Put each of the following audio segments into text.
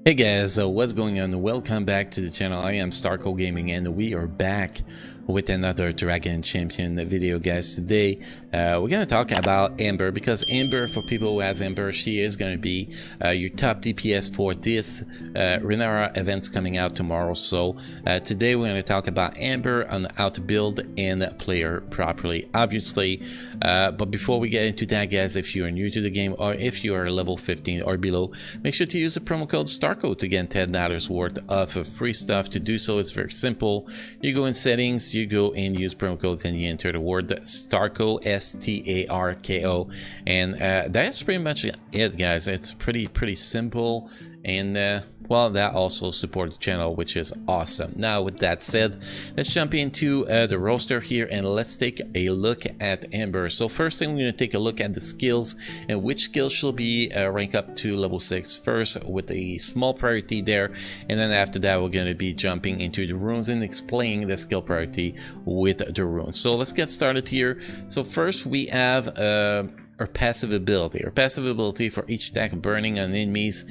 Hey guys, so what's going on? Welcome back to the channel. I am Starco Gaming and we are back with another Dragon Champion video, guys. Today we're going to talk about Amber, because Amber, for people who has Amber, she is going to be your top DPS for this Renara events coming out tomorrow. So today we're going to talk about Amber on how to build and play her properly, obviously. But before we get into that, guys, if you are new to the game or if you are level 15 or below, make sure to use the promo code STARCO to get $10 worth of free stuff. To do so, it's very simple. You go in settings, you go and use promo codes, and you enter the word STARCO, STARKO, and that's pretty much it, guys. It's pretty simple, and well, that also supports the channel, which is awesome. Now, with that said, let's jump into the roster here and let's take a look at Amber. So first thing, we're going to take a look at the skills and which skills should be ranked up to level 6 first, with a small priority there. And then after that, we're going to be jumping into the runes and explaining the skill priority with the runes. So let's get started here. So first we have our passive ability. Our passive ability for each attack burning on enemies.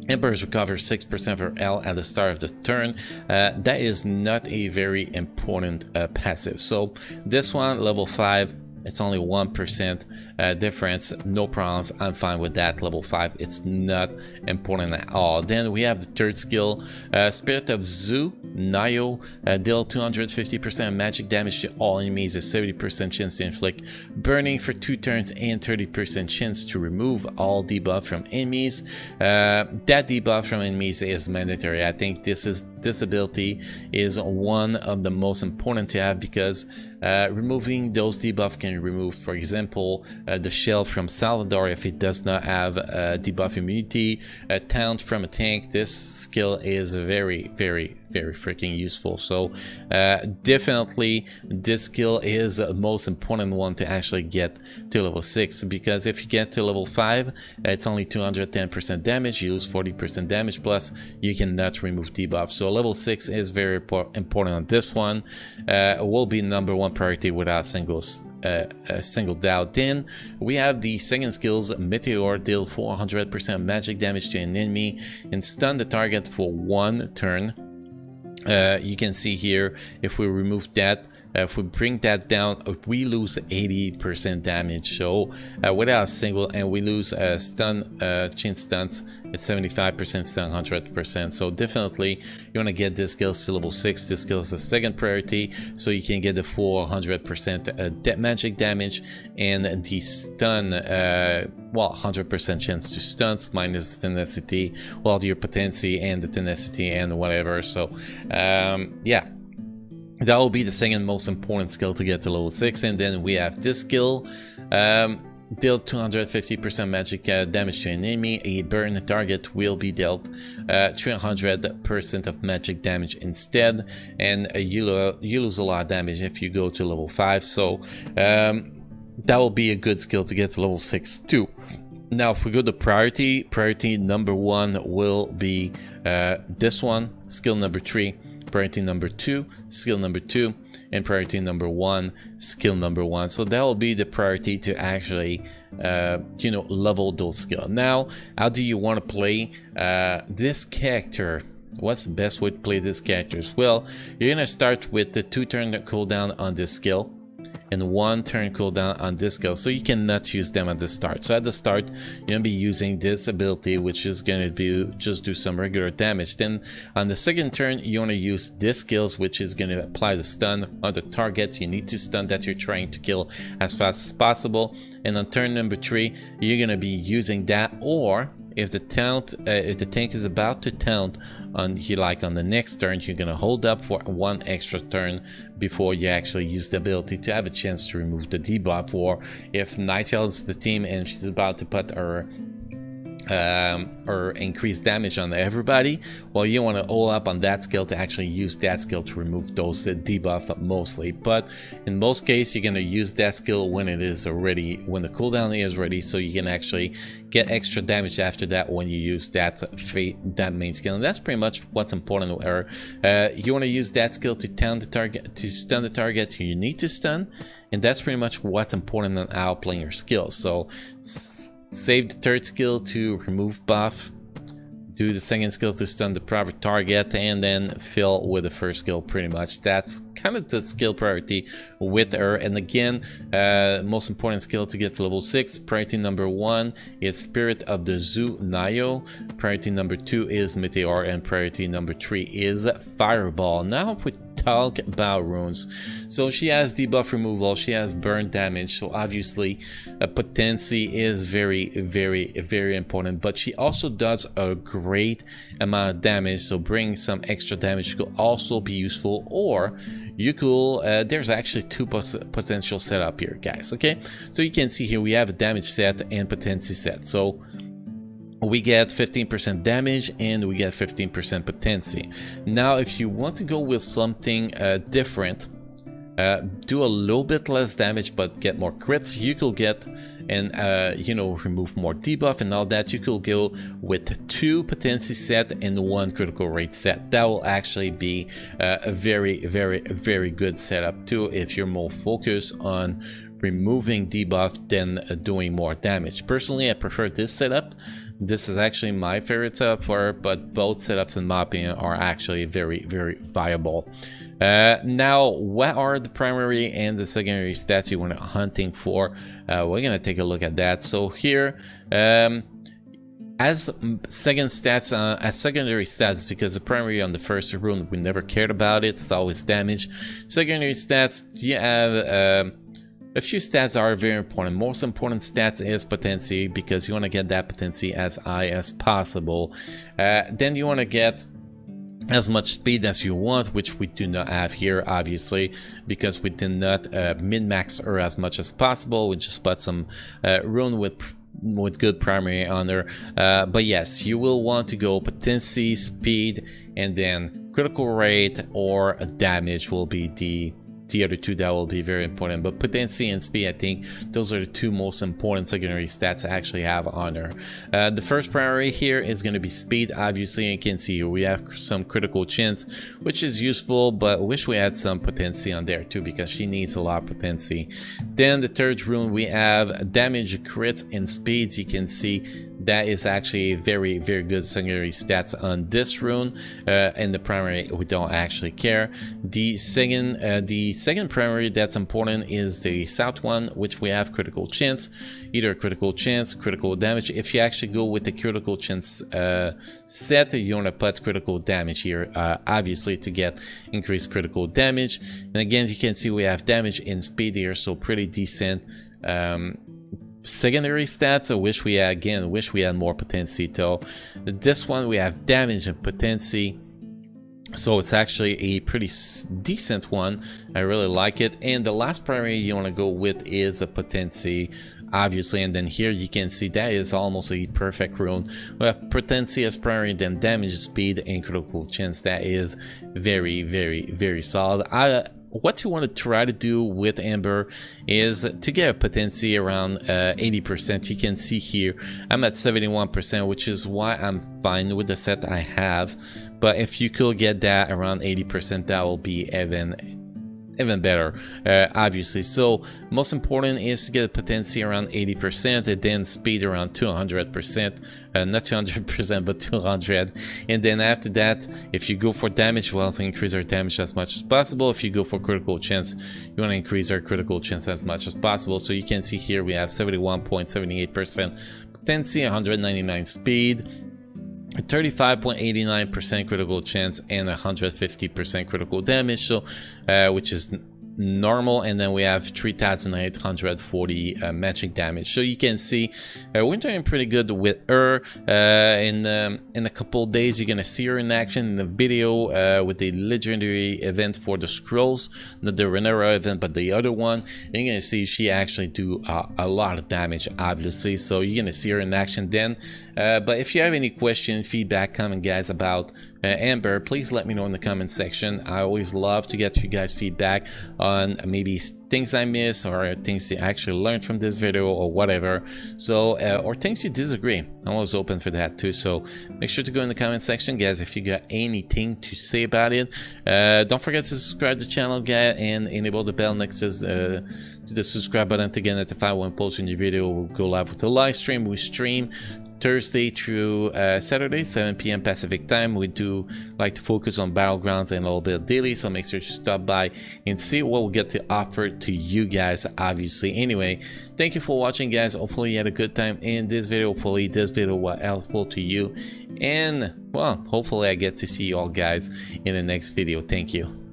Amber recovers 6% of her L at the start of the turn. That is not a very important passive. So this one, level 5, it's only 1% difference, no problems. I'm fine with that. Level 5, it's not important at all. Then we have the third skill, Spirit of Zu Nayo, deal 250% magic damage to all enemies, a 70% chance to inflict burning for 2 turns, and 30% chance to remove all debuff from enemies. That debuff from enemies is mandatory. I think this ability is one of the most important to have, because removing those debuff can remove, for example, the shell from Salvador if it does not have debuff immunity, a taunt from a tank. This skill is very freaking useful. So definitely this skill is the most important one to actually get to level 6, because if you get to level 5, it's only 210% damage, you lose 40% damage, plus you cannot remove debuff. So level 6 is very important on this one. Will be #1 priority without a single doubt. Then we have the second skills, Meteor, deal 400% magic damage to an enemy and stun the target for 1 turn. You can see here, if we remove that, if we bring that down, we lose 80% damage. So without a single, and we lose stun, chain stuns, it's 75% stun, 100%. So definitely you want to get this skill to level 6. This skill is the second priority, so you can get the full 100% magic damage and the stun, well, 100% chance to stuns minus tenacity, well, your potency and the tenacity and whatever. So yeah, that will be the second most important skill to get to level 6. And then we have this skill, deal 250% magic damage to an enemy. A burn target will be dealt 300% of magic damage instead, and you lose a lot of damage if you go to level 5. So that will be a good skill to get to level 6 too. Now, if we go to priority #1 will be this one, skill #3. Priority #2, skill #2, and priority #1, skill #1. So that will be the priority to actually you know, level those skills. Now, how do you want to play this character? What's the best way to play this character? Well, you're gonna start with the 2-turn cooldown on this skill and 1-turn cooldown on this skill, so you cannot use them at the start. So at the start, you're gonna be using this ability, which is gonna be just do some regular damage. Then on the second turn, you want to use this skills, which is gonna apply the stun on the target. You need to stun that you're trying to kill as fast as possible. And on turn #3, you're gonna be using that, or if the tank is about to taunt on here, like on the next turn, you're gonna hold up for 1 extra turn before you actually use the ability to have a chance to remove the debuff. Or if Nightingale is the team and she's about to put her or increase damage on everybody, well, you want to hold up on that skill to actually use that skill to remove those debuff mostly. But in most cases, you're going to use that skill when it is ready, when the cooldown is ready, so you can actually get extra damage after that when you use that main skill. And that's pretty much what's important. Or you want to use that skill to stun the target you need to stun, and that's pretty much what's important on how playing your skills. So save the third skill to remove buff, do the second skill to stun the proper target, and then fill with the first skill. Pretty much that's kind of the skill priority with her. And again, most important skill to get to level 6, priority number 1 is Spirit of the Zoo Nayo, priority number 2 is Meteor, and priority number 3 is Fireball. Now if we talk about runes, so she has debuff removal, she has burn damage, so obviously potency is very important, but she also does a great amount of damage, so bringing some extra damage could also be useful. Or you could there's actually two potential setup here, guys. Okay, so you can see here we have a damage set and potency set. So we get 15% damage and we get 15% potency. Now if you want to go with something different, do a little bit less damage but get more crits, you could get and you know, remove more debuff and all that, you could go with 2 potency set and 1 critical rate set. That will actually be a very good setup too, if you're more focused on removing debuff than doing more damage. Personally, I prefer this setup. This is actually my favorite setup for her, but both setups in my opinion are actually very viable. Now, what are the primary and the secondary stats you want to hunting for? We're gonna take a look at that. So here, as secondary stats, because the primary on the first rune we never cared about it, it's always damage. Secondary stats, you have a few stats are very important. Most important stats is potency, because you want to get that potency as high as possible. Then you want to get as much speed as you want, which we do not have here, obviously, because we did not min-max her as much as possible. We just put some rune with good primary on her. But yes, you will want to go potency, speed, and then critical rate or damage will be the other two that will be very important. But potency and speed, I think those are the 2 most important secondary stats I actually have on her. The first priority here is going to be speed. Obviously, you can see here we have some critical chance, which is useful, but I wish we had some potency on there too, because she needs a lot of potency. Then the third rune, we have damage, crits, and speeds. You can see that is actually very good secondary stats on this rune. And the primary, we don't actually care. The second primary that's important is the south one, which we have critical chance, either critical chance, critical damage. If you actually go with the critical chance set, you want to put critical damage here, obviously, to get increased critical damage. And again, you can see we have damage and speed here, so pretty decent secondary stats. I wish we had more potency though. This one we have damage and potency, so it's actually a pretty decent one. I really like it. And the last primary you want to go with is a potency, obviously. And then here you can see that is almost a perfect rune. We have potency as primary, then damage, speed, and critical chance. That is very solid. What you want to try to do with Amber is to get a potency around 80%. You can see here I'm at 71%, which is why I'm fine with the set I have. But if you could get that around 80%, that will be even better, obviously. So most important is to get a potency around 80% and then speed around 200%, not 200% but 200. And then after that, if you go for damage, well, to increase our damage as much as possible. If you go for critical chance, you want to increase our critical chance as much as possible. So you can see here we have 71.78% potency, 199 speed, 35.89% critical chance, and 150% critical damage, so which is normal. And then we have 3,840 magic damage. So you can see we're doing pretty good with her. In a couple of days you're gonna see her in action in the video with the legendary event for the scrolls, not the Renera event but the other one. And you're gonna see she actually do a lot of damage, obviously, so you're gonna see her in action then. But if you have any question, feedback, comment, guys, about Amber, please let me know in the comment section. I always love to get you guys feedback on maybe things I miss or things you actually learned from this video or whatever. So or things you disagree, I'm always open for that too. So make sure to go in the comment section, guys, if you got anything to say about it. Don't forget to subscribe to the channel, guys, and enable the bell next to the subscribe button to get notified when posting new video. We'll go live with a live stream. We stream Thursday through Saturday, 7 p.m. Pacific time. We do like to focus on Battlegrounds and a little bit of daily, so make sure to stop by and see what we get to offer to you guys, obviously. Anyway, thank you for watching, guys. Hopefully you had a good time in this video. Hopefully this video was helpful to you, and well, hopefully I get to see you all guys in the next video. Thank you.